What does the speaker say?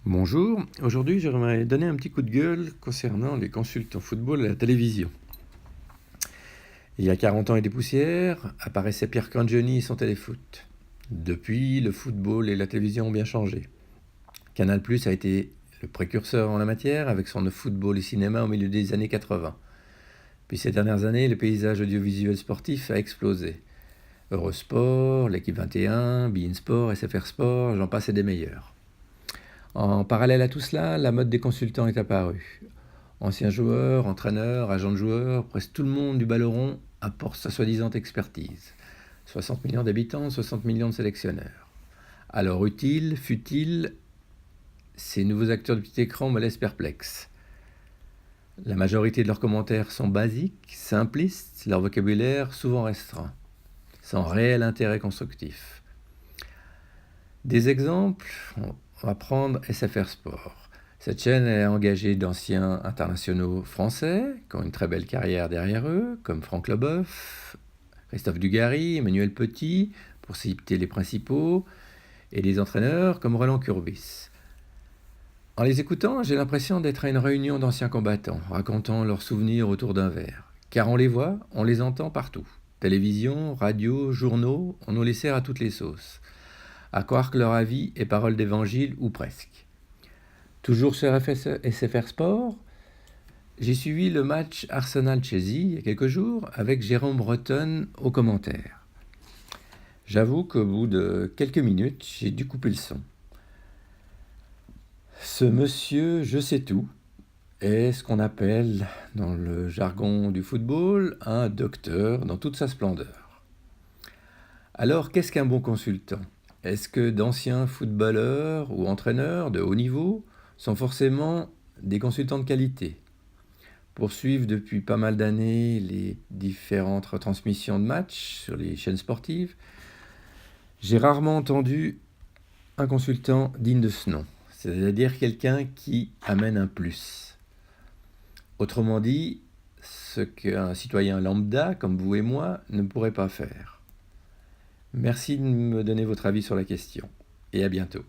Bonjour, aujourd'hui j'aimerais donner un petit coup de gueule concernant les consultants football à la télévision. Il y a 40 ans et des poussières, apparaissait Pierre Cangioni et son téléfoot. Depuis, le football et la télévision ont bien changé. Canal+ a été le précurseur en la matière avec son football et cinéma au milieu des années 80. Puis ces dernières années, le paysage audiovisuel sportif a explosé. Eurosport, l'équipe 21, beIN Sport, SFR Sport, j'en passe et des meilleurs. En parallèle à tout cela, la mode des consultants est apparue. Anciens joueurs, entraîneurs, agents de joueurs, presque tout le monde du ballon apporte sa soi-disant expertise. 60 millions d'habitants, 60 millions de sélectionneurs. Alors utile, futile, ces nouveaux acteurs de petit écran me laissent perplexe. La majorité de leurs commentaires sont basiques, simplistes, leur vocabulaire souvent restreint, sans réel intérêt constructif. Des exemples, on va prendre SFR Sport. Cette chaîne est engagée d'anciens internationaux français qui ont une très belle carrière derrière eux, comme Franck Leboeuf, Christophe Dugarry, Emmanuel Petit, pour citer les principaux, et des entraîneurs comme Roland Courbis. En les écoutant, j'ai l'impression d'être à une réunion d'anciens combattants, racontant leurs souvenirs autour d'un verre. Car on les voit, on les entend partout. Télévision, radio, journaux, on nous les sert à toutes les sauces. À croire que leur avis est parole d'évangile ou presque. Toujours sur SFR Sport, j'ai suivi le match Arsenal-Chelsea il y a quelques jours avec Jérôme Breton aux commentaires. J'avoue qu'au bout de quelques minutes, j'ai dû couper le son. Ce monsieur je sais tout est ce qu'on appelle dans le jargon du football un docteur dans toute sa splendeur. Alors qu'est-ce qu'un bon consultant ? Est-ce que d'anciens footballeurs ou entraîneurs de haut niveau sont forcément des consultants de qualité ? Pour suivre depuis pas mal d'années les différentes retransmissions de matchs sur les chaînes sportives, j'ai rarement entendu un consultant digne de ce nom, c'est-à-dire quelqu'un qui amène un plus. Autrement dit, ce qu'un citoyen lambda comme vous et moi ne pourrait pas faire. Merci de me donner votre avis sur la question et à bientôt.